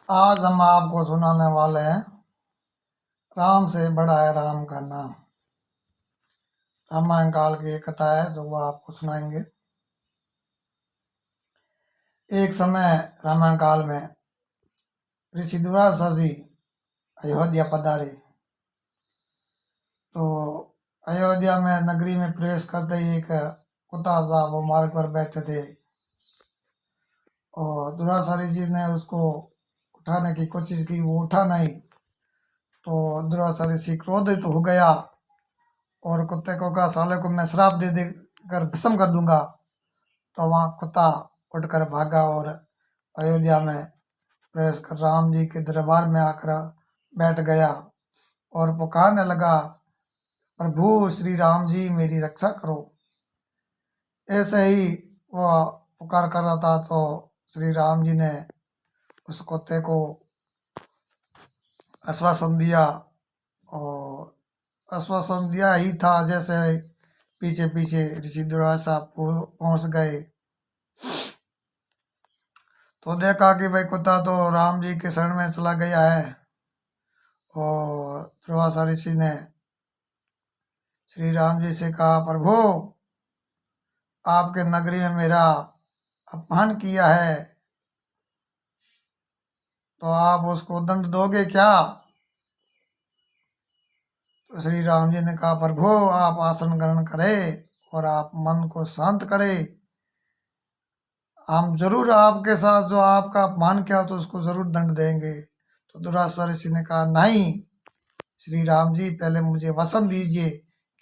आज हम आपको सुनाने वाले हैं राम से बड़ा है राम का नाम। रामायण काल की एक कथा है जो वो आपको सुनाएंगे। एक समय रामायण काल में ऋषि दुर्वासा जी अयोध्या पधारे। तो अयोध्या में नगरी में प्रवेश करते ही एक कुत्ता था, वो मार्ग पर बैठे थे और दुर्वासा ऋषि ने उसको उठाने की कोशिश की, वो उठा नहीं। तो दुर्वासा ऋषि क्रोधित हो गया और कुत्ते को कहा, साले को मैं श्राप दे दे कर भस्म कर दूंगा। तो वहाँ कुत्ता उठकर भागा और अयोध्या में प्रवेश कर राम जी के दरबार में आकर बैठ गया और पुकारने लगा, प्रभु श्री राम जी मेरी रक्षा करो। ऐसे ही वह पुकार कर रहा था तो श्री राम जी ने उस कुत्ते को आश्वासन दिया और आश्वासन दिया ही था जैसे पीछे पीछे ऋषि दुर्वासा पहुंच गए। तो देखा कि भाई कुत्ता तो राम जी के शरण में चला गया है और दुर्वासा ऋषि ने श्री राम जी से कहा, प्रभु आपके नगरी में मेरा अपमान किया है तो आप उसको दंड दोगे क्या? तो श्री राम जी ने कहा, प्रभु आप आसन ग्रहण करें और आप मन को शांत करें। हम जरूर आपके साथ जो आपका अपमान किया तो उसको जरूर दंड देंगे। तो दुर्वासा ऋषि ने कहा, नहीं श्री राम जी, पहले मुझे वचन दीजिए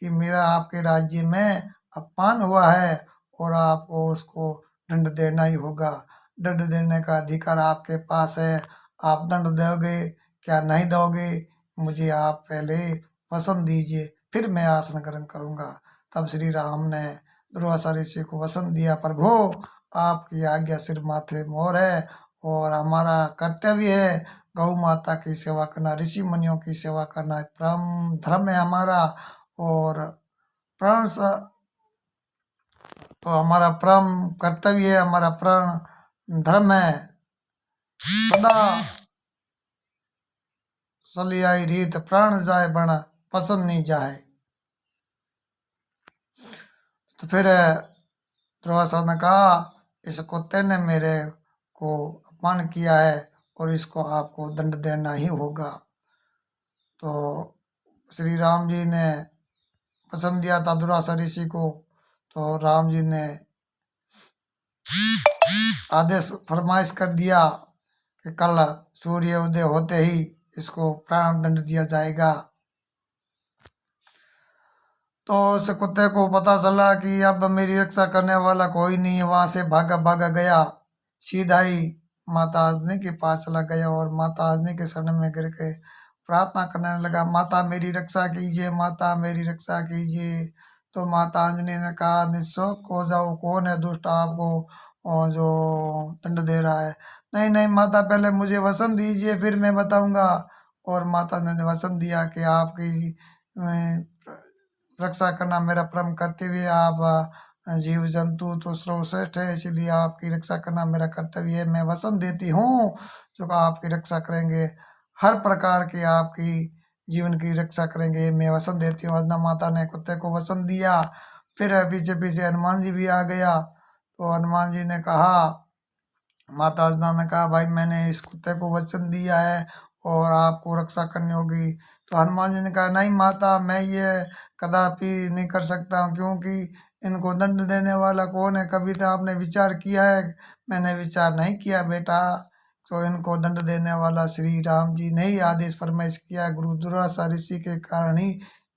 कि मेरा आपके राज्य में अपमान हुआ है और आपको उसको दंड देना ही होगा। दंड देने का अधिकार आपके पास है। आप दंड दोगे क्या नहीं दोगे, मुझे आप पहले वचन दीजिए, फिर मैं आसन ग्रहण करूंगा। तब श्री राम ने दुर्वासा ऋषि को वचन दिया, प्रभु आपकी आज्ञा सिर माथे मोर है और हमारा कर्तव्य है गौ माता की सेवा करना, ऋषि मुनियों की सेवा करना परम धर्म है हमारा। और प्राण तो हमारा परम कर्तव्य है, हमारा प्राण धर्म है। सदा चली आई रीत प्राण जाए बण पसंद नहीं जाए। तो फिर दुर्वासा ने कहा, इस कुत्ते ने मेरे को अपमान किया है और इसको आपको दंड देना ही होगा। तो श्री राम जी ने पसंद दिया था दुर्वासा ऋषि को। तो राम जी ने आदेश फरमाइश कर दिया कि कल सूर्य उदय होते ही इसको प्राण दंड दिया जाएगा। तो उस कुत्ते को पता चला कि अब मेरी रक्षा करने वाला कोई नहीं है, वहां से भागा भागा गया, सीधा ही माता अजनी के पास चला गया और माता अजनी के शरण में गिर के प्रार्थना करने लगा, माता मेरी रक्षा कीजिए, माता मेरी रक्षा कीजिए। तो माता अंजनी ने कहा, निशोक हो जाओ, कौन है दुष्ट आपको जो दंड दे रहा है? नहीं नहीं माता, पहले मुझे वचन दीजिए फिर मैं बताऊंगा। और माता ने वचन दिया कि आपकी रक्षा करना मेरा परम कर्तव्य है। आप जीव जंतु तो सर्वश्रेष्ठ है, इसलिए आपकी रक्षा करना मेरा कर्तव्य है। मैं वचन देती हूँ जो आपकी रक्षा करेंगे, हर प्रकार की आपकी जीवन की रक्षा करेंगे, मैं वचन देती हूँ। अंजना माता ने कुत्ते को वचन दिया। फिर पीछे पीछे हनुमान जी भी आ गया। तो हनुमान जी ने कहा, माता अंजना ने कहा, भाई मैंने इस कुत्ते को वचन दिया है और आपको रक्षा करनी होगी। तो हनुमान जी ने कहा, नहीं माता, मैं ये कदापि नहीं कर सकता हूँ, क्योंकि इनको दंड देने वाला कौन है? कभी तो आपने विचार किया है? मैंने विचार नहीं किया बेटा। तो इनको दंड देने वाला श्री राम जी ने ही आदेश फरमाइश किया। गुरु दुर्वासा ऋषि के कारण ही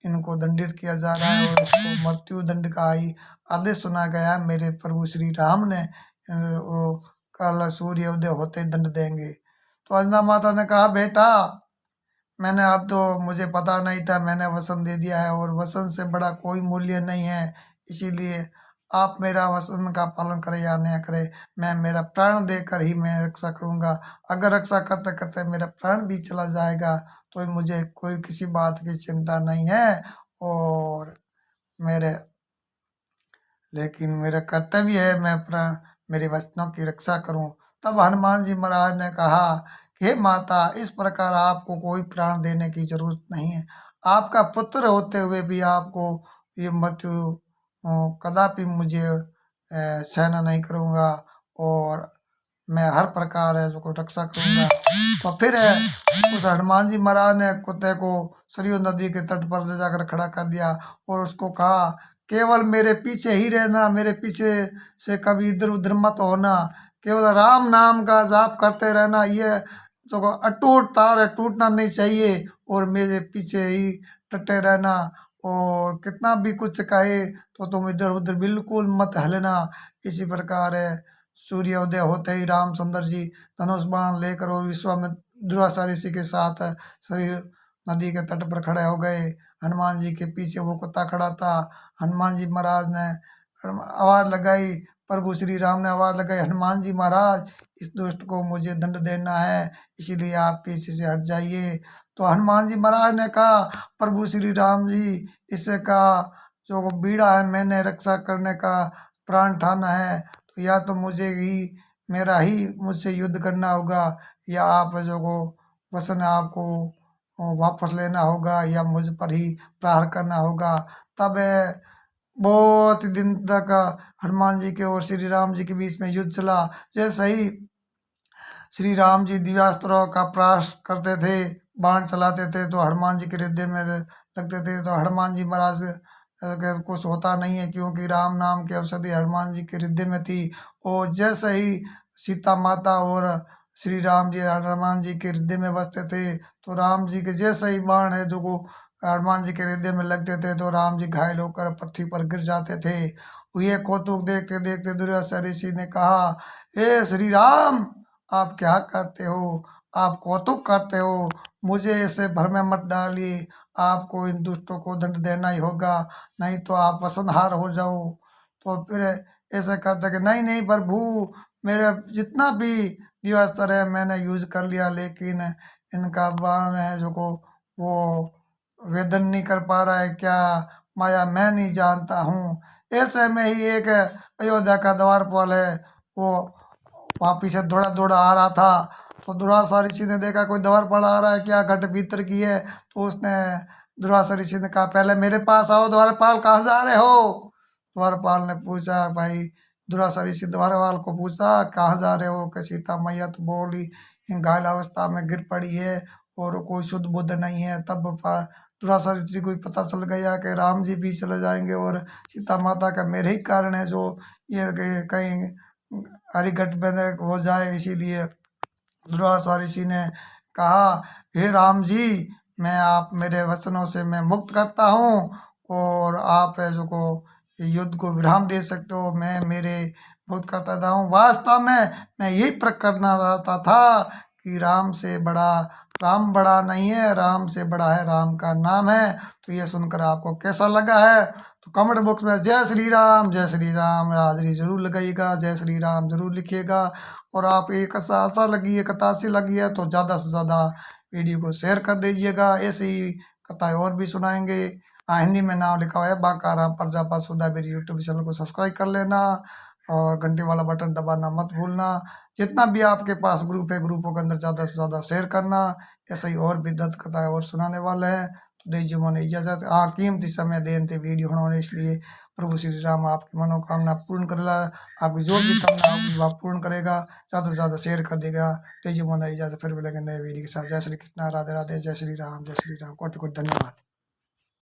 इनको दंडित किया जा रहा है और इसको मृत्यु दंड का ही आदेश सुना गया। मेरे प्रभु श्री राम ने कल सूर्य उदय होते दंड देंगे। तो अंजना माता ने कहा, बेटा मैंने अब तो मुझे पता नहीं था, मैंने वचन दे दिया है और वचन से बड़ा कोई मूल्य नहीं है, इसीलिए आप मेरा वचन का पालन करें या नहीं करें, मैं मेरा प्राण देकर ही मैं रक्षा करूंगा। अगर रक्षा करते करते मेरा प्राण भी चला जाएगा तो मुझे कोई किसी बात की चिंता नहीं है और मेरे लेकिन मेरा कर्तव्य है मैं मेरे वचनों की रक्षा करूं। तब हनुमान जी महाराज ने कहा हे माता, इस प्रकार आपको कोई प्राण देने की जरूरत नहीं है। आपका पुत्र होते हुए भी आपको ये मृत्यु कदापि मुझे सहन नहीं करूँगा, और मैं हर प्रकार है जो को रक्षा करूँगा। तो फिर उस हनुमान जी महाराज ने कुत्ते को सरयू नदी के तट पर ले जाकर खड़ा कर दिया और उसको कहा, केवल मेरे पीछे ही रहना, मेरे पीछे से कभी इधर उधर मत होना, केवल राम नाम का जाप करते रहना, ये तो अटूट तार है, टूटना नहीं चाहिए, और मेरे पीछे ही डटे रहना, और कितना भी कुछ कहे तो तुम इधर उधर बिल्कुल मत हिलना। इसी प्रकार है सूर्योदय होते ही रामचंद्र जी धनुष बाण लेकर और विश्वामित्र दुर्वासा ऋषि के साथ सरयू नदी के तट पर खड़े हो गए। हनुमान जी के पीछे वो कुत्ता खड़ा था। हनुमान जी महाराज ने आवाज लगाई, प्रभु श्री राम ने आवाज लगाई, हनुमान जी महाराज, इस दुष्ट को मुझे दंड देना है, इसीलिए आप पीछे से हट जाइए। तो हनुमान जी महाराज ने कहा, प्रभु श्री राम जी, इससे कहा जो बीड़ा है मैंने रक्षा करने का प्राण ठाना है, तो या तो मुझे ही मेरा ही मुझसे युद्ध करना होगा, या आप जो को वचन आपको वापस लेना होगा, या मुझ पर ही प्रहार करना होगा। तब बहुत दिन तक हनुमान जी के और श्री राम जी के बीच में युद्ध चला। जैसे ही श्री राम जी दिव्यास्त्रों का प्रयास करते थे, बाण चलाते थे, तो हनुमान जी के हृदय में लगते थे, तो हनुमान जी महाराज कुछ होता नहीं है, क्योंकि राम नाम की औषधि हनुमान जी के हृदय में थी। और जैसे ही सीता माता और श्री राम जी हनुमान जी के हृदय में बसते थे, तो राम जी के जैसे ही बाण है जो को हनुमान जी के हृदय में लगते थे, तो राम जी घायल होकर पृथ्वी पर गिर जाते थे। ये कौतुक देखते देखते दुर्वासा ऋषि ने कहा, हे श्री राम, आप क्या करते हो? आप कौतुक करते हो, मुझे ऐसे भर में मत डालिए, आपको इन दुष्टों को दंड देना ही होगा, नहीं तो आप वसनहार हो जाओ। तो फिर ऐसे करते कि नहीं नहीं प्रभु, मेरा जितना भी दिव्यास्त्र है मैंने यूज कर लिया, लेकिन इनका बाण है जो को वो वेदन नहीं कर पा रहा है, क्या माया मैं नहीं जानता हूँ। ऐसे में ही एक अयोध्या का द्वारपाल है, वो वहाँ पीछे दौड़ा दौड़ा आ रहा था। तो दुर्वासा ऋषि ने देखा कोई द्वारपाल आ रहा है, क्या घट भीतर की है, तो उसने दुर्वासा ऋषि ने कहा, पहले मेरे पास आओ द्वारपाल, कहाँ जा रहे हो? द्वारपाल ने पूछा, भाई दुर्वासा ऋषि द्वारपाल को पूछा, कहाँ जा रहे हो? कि सीता मैया तो बोली घायल अवस्था में गिर पड़ी है और कोई शुद्ध बुद्ध नहीं है। तब दुर्वासा ऋषि को पता चल गया कि राम जी भी चले जाएंगे और सीता माता का मेरे ही कारण है जो ये कहीं हरिगठबंधन हो जाए, इसीलिए दुर्वासा ऋषि ने कहा, हे राम जी, मैं आप मेरे वचनों से मैं मुक्त करता हूँ, और आप है जो को युद्ध को विराम दे सकते हो, मैं मेरे मुक्त करता हूँ। वास्तव में मैं यही प्रकट करना चाहता था कि राम बड़ा नहीं है, राम से बड़ा है राम का नाम है। तो ये सुनकर आपको कैसा लगा है? तो कमेंट बॉक्स में जय श्री राम हाजरी जरूर लगाइएगा, जय श्री राम जरूर लिखिएगा। और आप एक आशा लगी है, कथा अच्छी लगी है, तो ज़्यादा से ज़्यादा वीडियो को शेयर कर दीजिएगा। ऐसे ही कथाएं और भी सुनाएंगे। हिंदी में नाम लिखा हुआ है बांका राम प्रजापा सुधा, मेरी यूट्यूब चैनल को सब्सक्राइब कर लेना और घंटी वाला बटन दबाना मत भूलना। जितना भी आपके पास ग्रुप है, ग्रुपों के अंदर ज़्यादा से ज़्यादा शेयर करना। ऐसे ही और भी दत्त कथाएं और सुनाने वाले हैं। तो दीजिए मन इजाज़त। कीमती समय देते वीडियो बनाने, इसलिए प्रभु श्री राम आपकी मनोकामना पूर्ण करेगा, आपकी जो भी कामना होगी वह पूर्ण करेगा। ज़्यादा से ज़्यादा शेयर कर देगा। दीजिए मन इजाज़त, फिर मिलेंगे नए वीडियो के साथ। जय श्री कृष्णा, राधे राधे, जय श्री राम, जय श्री राम, कोटि कोटि धन्यवाद।